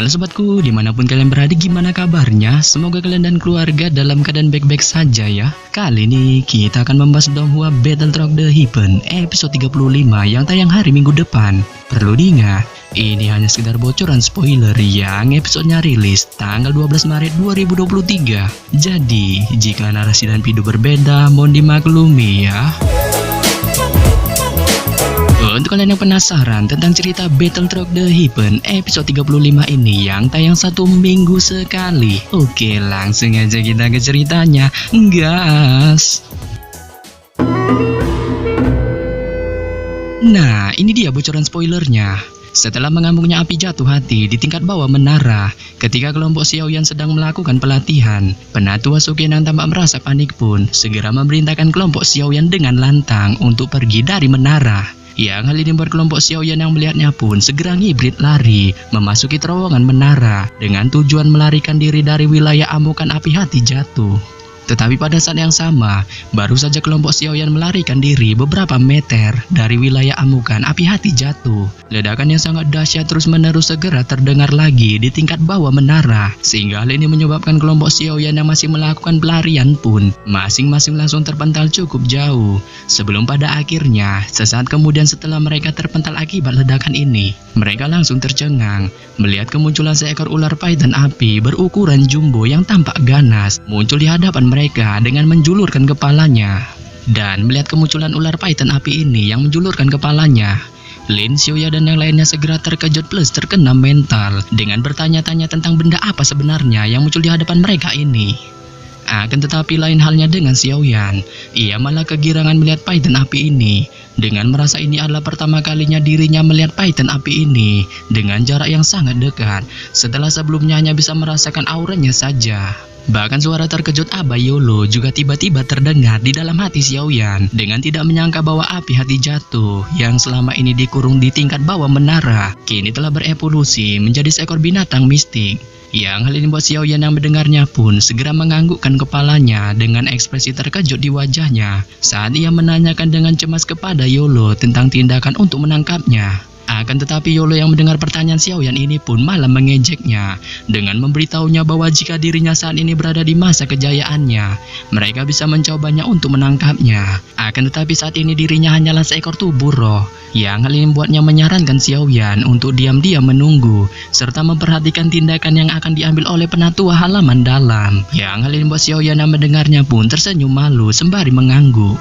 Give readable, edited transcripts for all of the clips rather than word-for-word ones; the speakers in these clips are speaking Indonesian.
Halo sobatku, dimanapun kalian berada, gimana kabarnya? Semoga kalian dan keluarga dalam keadaan baik-baik saja ya. Kali ini kita akan membahas Donghua Battletrack The Heaven episode 35 yang tayang hari Minggu depan. Perlu diingat, ini hanya sekedar bocoran spoiler yang episodenya rilis tanggal 12 Maret 2023. Jadi, jika narasi dan video berbeda, mohon dimaklumi ya. Untuk kalian yang penasaran tentang cerita Battletrack The Heaven episode 35 ini yang tayang 1 minggu sekali, oke, langsung aja kita ke ceritanya, gas. Nah, ini dia bocoran spoilernya. Setelah mengamuknya api jatuh hati di tingkat bawah menara, ketika kelompok Xiaoyan sedang melakukan pelatihan, Penatua Suken yang tampak merasa panik pun segera memerintahkan kelompok Xiaoyan dengan lantang untuk pergi dari menara. Yang hal ini membuat kelompok Xiaoyan yang melihatnya pun segera ngibrit lari memasuki terowongan menara dengan tujuan melarikan diri dari wilayah amukan api hati jatuh. Tetapi pada saat yang sama, baru saja kelompok Xiaoyan melarikan diri beberapa meter dari wilayah amukan api hati jatuh, ledakan yang sangat dahsyat terus-menerus segera terdengar lagi di tingkat bawah menara, sehingga hal ini menyebabkan kelompok Xiaoyan yang masih melakukan pelarian pun masing-masing langsung terpental cukup jauh. Sebelum pada akhirnya, sesaat kemudian setelah mereka terpental akibat ledakan ini, mereka langsung tercengang melihat kemunculan seekor ular python api berukuran jumbo yang tampak ganas muncul di hadapan mereka dengan menjulurkan kepalanya. Dan melihat kemunculan ular python api ini yang menjulurkan kepalanya, Lin Xiaoya dan yang lainnya segera terkejut plus terkena mental dengan bertanya-tanya tentang benda apa sebenarnya yang muncul di hadapan mereka ini. Akan tetapi lain halnya dengan Xiaoyan, ia malah kegirangan melihat python api ini, dengan merasa ini adalah pertama kalinya dirinya melihat python api ini dengan jarak yang sangat dekat, setelah sebelumnya hanya bisa merasakan auranya saja. Bahkan suara terkejut Aba Yolo juga tiba-tiba terdengar di dalam hati Xiaoyan dengan tidak menyangka bahwa api hati jatuh yang selama ini dikurung di tingkat bawah menara kini telah berevolusi menjadi seekor binatang mistik. Yang hal ini buat Xiaoyan yang mendengarnya pun segera menganggukkan kepalanya dengan ekspresi terkejut di wajahnya saat ia menanyakan dengan cemas kepada Yolo tentang tindakan untuk menangkapnya. Akan tetapi Yolo yang mendengar pertanyaan Xiaoyan ini pun malah mengejeknya dengan memberitahunya bahwa jika dirinya saat ini berada di masa kejayaannya, mereka bisa mencobanya untuk menangkapnya. Akan tetapi saat ini dirinya hanyalah seekor tubuh roh. Yang hal ini membuatnya menyarankan Xiaoyan untuk diam-diam menunggu serta memperhatikan tindakan yang akan diambil oleh penatua halaman dalam. Yang hal ini membuat Xiaoyan yang mendengarnya pun tersenyum malu sembari mengangguk.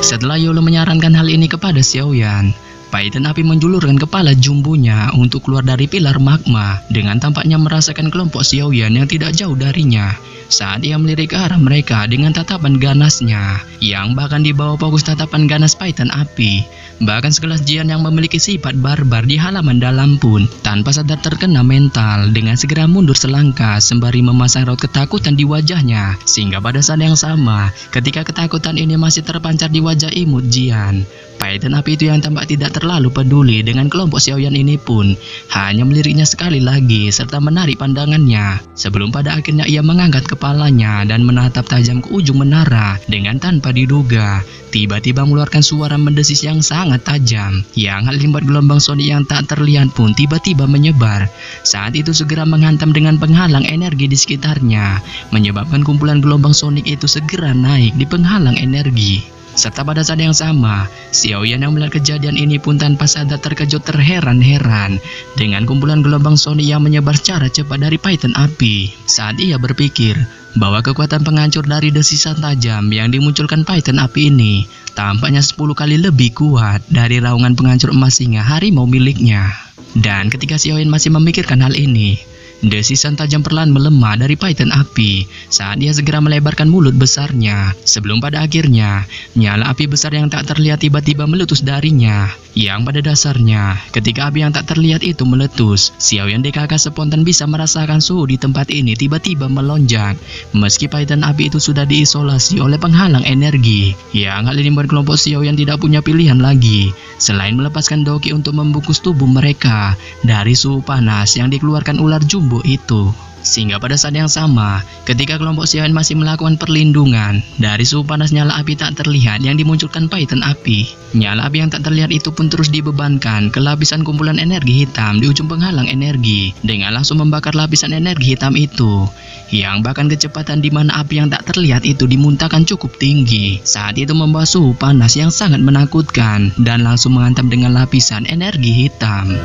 Setelah Yolo menyarankan hal ini kepada Xiaoyan, python api menjulurkan kepala jumbonya untuk keluar dari pilar magma dengan tampaknya merasakan kelompok Xiaoyan yang tidak jauh darinya saat ia melirik ke arah mereka dengan tatapan ganasnya, yang bahkan di bawah fokus tatapan ganas python api. Bahkan sekelas Jian yang memiliki sifat barbar di halaman dalam pun tanpa sadar terkena mental dengan segera mundur selangkah sembari memasang raut ketakutan di wajahnya, sehingga pada saat yang sama ketika ketakutan ini masih terpancar di wajah imut Jian, python api itu yang tampak tidak terlalu peduli dengan kelompok Xiaoyan ini pun hanya meliriknya sekali lagi serta menarik pandangannya sebelum pada akhirnya ia mengangkat kepalanya dan menatap tajam ke ujung menara dengan tanpa diduga tiba-tiba mengeluarkan suara mendesis yang sangat tajam, yang hal ini membuat gelombang sonik yang tak terlihat pun tiba-tiba menyebar. Saat itu segera menghantam dengan penghalang energi di sekitarnya, menyebabkan kumpulan gelombang sonik itu segera naik di penghalang energi. Serta pada saat yang sama, Xiaoyan yang melihat kejadian ini pun tanpa sadar terkejut terheran-heran dengan kumpulan gelombang sonik yang menyebar secara cepat dari python api. Saat ia berpikir bahwa kekuatan penghancur dari desisan tajam yang dimunculkan python api ini tampaknya 10 kali lebih kuat dari raungan penghancur emas singa harimau miliknya. Dan ketika Xiaoyan masih memikirkan hal ini, desisan tajam perlahan melemah dari python api saat dia segera melebarkan mulut besarnya sebelum pada akhirnya nyala api besar yang tak terlihat tiba-tiba meletus darinya. Yang pada dasarnya ketika api yang tak terlihat itu meletus, Xiaoyan DKK spontan bisa merasakan suhu di tempat ini tiba-tiba melonjak meski python api itu sudah diisolasi oleh penghalang energi. Yang hal ini membuat kelompok Xiaoyan tidak punya pilihan lagi selain melepaskan doki untuk membungkus tubuh mereka dari suhu panas yang dikeluarkan ular jumbo itu. Sehingga pada saat yang sama, ketika kelompok Xiaoyan masih melakukan perlindungan dari suhu panas nyala api tak terlihat yang dimunculkan paitan api, nyala api yang tak terlihat itu pun terus dibebankan ke lapisan kumpulan energi hitam di ujung penghalang energi dengan langsung membakar lapisan energi hitam itu, yang bahkan kecepatan di mana api yang tak terlihat itu dimuntahkan cukup tinggi. Saat itu membawa suhu panas yang sangat menakutkan dan langsung menghantam dengan lapisan energi hitam.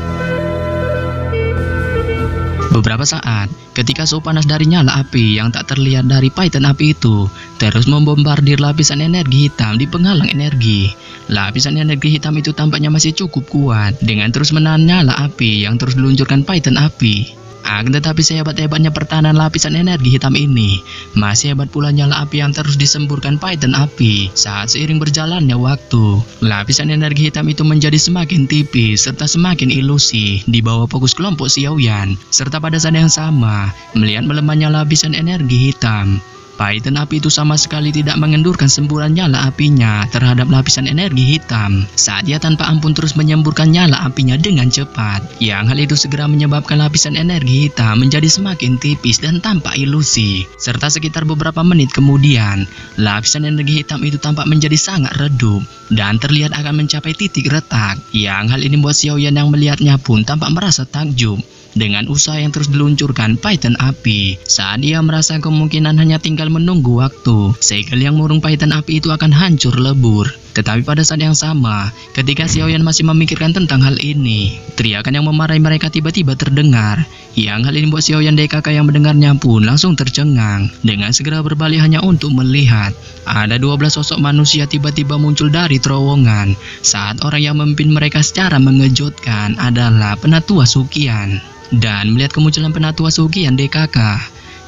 Beberapa saat, ketika suhu panas dari nyala api yang tak terlihat dari paitan api itu terus membombardir lapisan energi hitam di penghalang energi, lapisan energi hitam itu tampaknya masih cukup kuat dengan terus menahan nyala api yang terus diluncurkan paitan api. Akan tetapi sehebat-hebatnya pertahanan lapisan energi hitam ini, masih hebat pula nyala api yang terus disemburkan paitan api. Saat seiring berjalannya waktu, lapisan energi hitam itu menjadi semakin tipis serta semakin ilusi di bawah fokus kelompok Xiaoyan. Serta pada saat yang sama, melihat melemahnya lapisan energi hitam, paitan api itu sama sekali tidak mengendurkan semburan nyala apinya terhadap lapisan energi hitam. Saat ia tanpa ampun terus menyemburkan nyala apinya dengan cepat, yang hal itu segera menyebabkan lapisan energi hitam menjadi semakin tipis dan tampak ilusi. Serta sekitar beberapa menit kemudian, lapisan energi hitam itu tampak menjadi sangat redup dan terlihat akan mencapai titik retak. Yang hal ini membuat Xiaoyan yang melihatnya pun tampak merasa takjub dengan usaha yang terus diluncurkan paitan api. Saat ia merasa kemungkinan hanya tinggal menunggu waktu, segel yang mengurung paitan api itu akan hancur lebur. Tetapi pada saat yang sama, ketika Xiaoyan masih memikirkan tentang hal ini, teriakan yang memarahi mereka tiba-tiba terdengar. Yang hal ini membuat Xiaoyan DKK yang mendengarnya pun langsung tercengang. Dengan segera berbalik hanya untuk melihat ada 12 sosok manusia tiba-tiba muncul dari terowongan. Saat orang yang memimpin mereka secara mengejutkan adalah Penatua Suqian. Dan melihat kemunculan Penatua Suqian DKK,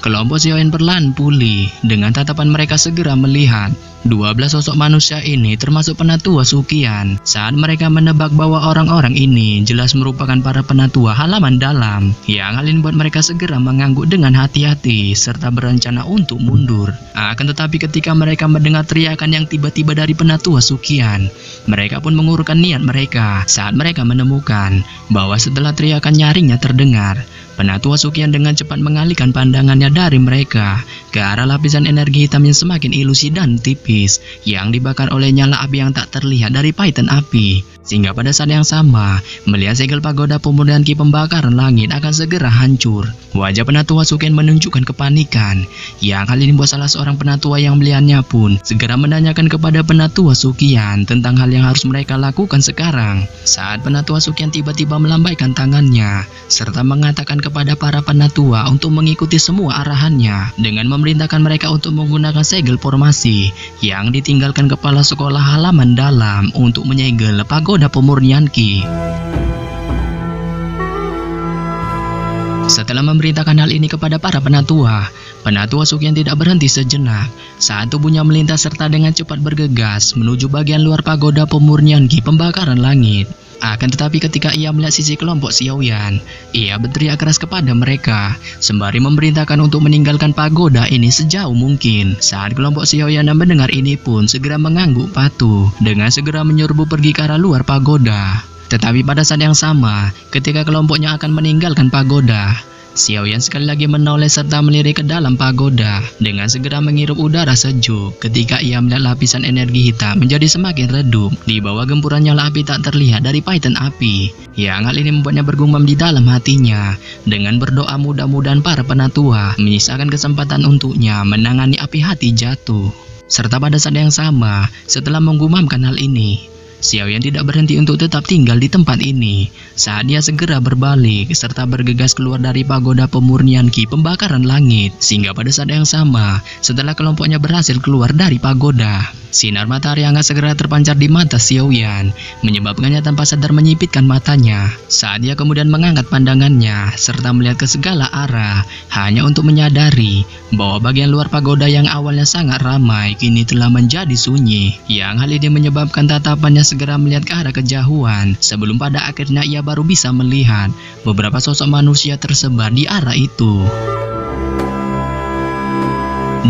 kelompok Xiaoyan perlahan pulih. Dengan tatapan mereka segera melihat 12 sosok manusia ini termasuk Penatua Suqian. Saat mereka menebak bahwa orang-orang ini jelas merupakan para penatua halaman dalam, yang hal ini buat mereka segera mengangguk dengan hati-hati serta berencana untuk mundur. Akan tetapi ketika mereka mendengar teriakan yang tiba-tiba dari Penatua Suqian, mereka pun mengurungkan niat mereka saat mereka menemukan bahwa setelah teriakan nyaringnya terdengar, Penatua Suqian dengan cepat mengalihkan pandangannya dari mereka ke arah lapisan energi hitam yang semakin ilusi dan tipis yang dibakar oleh nyala api yang tak terlihat dari paitan api. Sehingga pada saat yang sama, melihat segel pagoda pemurnian ki pembakaran langit akan segera hancur, wajah Penatua Suqian menunjukkan kepanikan. Yang hal ini membuat salah seorang penatua yang melihatnya pun segera menanyakan kepada Penatua Suqian tentang hal yang harus mereka lakukan sekarang. Saat Penatua Suqian tiba-tiba melambaikan tangannya serta mengatakan kepada para penatua untuk mengikuti semua arahannya dengan memerintahkan mereka untuk menggunakan segel formasi yang ditinggalkan kepala sekolah halaman dalam untuk menyegel pagoda pemurnian ki. Setelah memerintahkan hal ini kepada para penatua, Penatua Suqian tidak berhenti sejenak saat tubuhnya melintas serta dengan cepat bergegas menuju bagian luar pagoda pemurnian ki pembakaran langit. Akan tetapi ketika ia melihat sisi kelompok Xiaoyan, ia berteriak keras kepada mereka sembari memerintahkan untuk meninggalkan pagoda ini sejauh mungkin. Saat kelompok Xiaoyan yang mendengar ini pun segera mengangguk patuh dengan segera menyerbu pergi ke arah luar pagoda. Tetapi pada saat yang sama, ketika kelompoknya akan meninggalkan pagoda, Xiaoyan sekali lagi menoleh serta melirik ke dalam pagoda dengan segera menghirup udara sejuk ketika ia melihat lapisan energi hitam menjadi semakin redup di bawah gempuran nyala api tak terlihat dari paitan api. Yang hal ini membuatnya bergumam di dalam hatinya dengan berdoa mudah-mudahan para penatua menyisakan kesempatan untuknya menangani api hati jatuh. Serta pada saat yang sama, setelah menggumamkan hal ini, Xiaoyan tidak berhenti untuk tetap tinggal di tempat ini. Saat dia segera berbalik serta bergegas keluar dari pagoda pemurnian ki pembakaran langit. Sehingga pada saat yang sama, setelah kelompoknya berhasil keluar dari pagoda, sinar matahari hangat segera terpancar di mata Xiaoyan, menyebabkannya tanpa sadar menyipitkan matanya. Saat dia kemudian mengangkat pandangannya serta melihat ke segala arah, hanya untuk menyadari bahwa bagian luar pagoda yang awalnya sangat ramai kini telah menjadi sunyi. Yang hal ini menyebabkan tatapannya segera melihat ke arah kejauhan sebelum pada akhirnya ia baru bisa melihat beberapa sosok manusia tersebar di arah itu.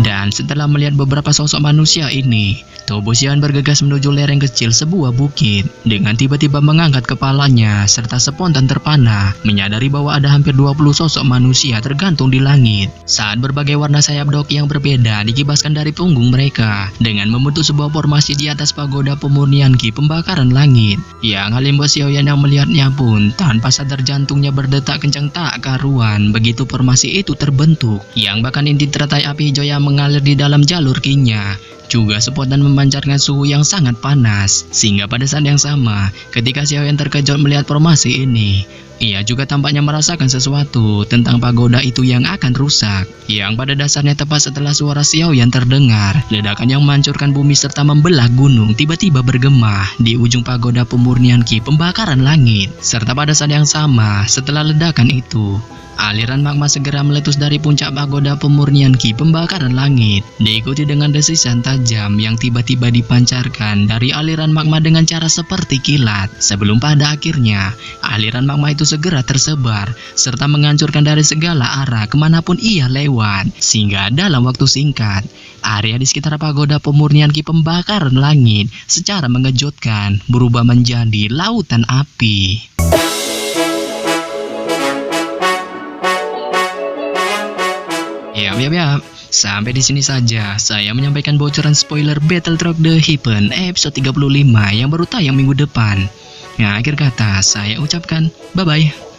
Dan setelah melihat beberapa sosok manusia ini, tubuh Xiaoyan bergegas menuju lereng kecil sebuah bukit. Dengan tiba-tiba mengangkat kepalanya serta spontan terpana, menyadari bahwa ada hampir 20 sosok manusia tergantung di langit. Saat berbagai warna sayap doki yang berbeda dikibaskan dari punggung mereka, dengan membentuk sebuah formasi di atas pagoda pemurnian ki pembakaran langit. Yang hal membuat Xiaoyan yang melihatnya pun tanpa sadar jantungnya berdetak kencang tak karuan begitu formasi itu terbentuk, yang bahkan inti teratai api hijau yang mengalir di dalam jalur kinya juga spontan memancarkan suhu yang sangat panas. Sehingga pada saat yang sama, ketika Xiaoyan terkejut melihat formasi ini, ia juga tampaknya merasakan sesuatu tentang pagoda itu yang akan rusak. Yang pada dasarnya tepat setelah suara Xiaoyan terdengar, ledakan yang menghancurkan bumi serta membelah gunung tiba-tiba bergema di ujung pagoda pemurnian ki pembakaran langit. Serta pada saat yang sama, setelah ledakan itu, aliran magma segera meletus dari puncak pagoda pemurnian ki pembakaran langit, diikuti dengan desisan tajam yang tiba-tiba dipancarkan dari aliran magma dengan cara seperti kilat. Sebelum pada akhirnya, aliran magma itu segera tersebar, serta menghancurkan dari segala arah kemanapun ia lewat. Sehingga dalam waktu singkat, area di sekitar pagoda pemurnian ki pembakaran langit secara mengejutkan berubah menjadi lautan api. Ya, sampai di sini saja saya menyampaikan bocoran spoiler Battletrog The Heaven episode 35 yang baru tayang minggu depan. Nah, akhir kata saya ucapkan bye-bye.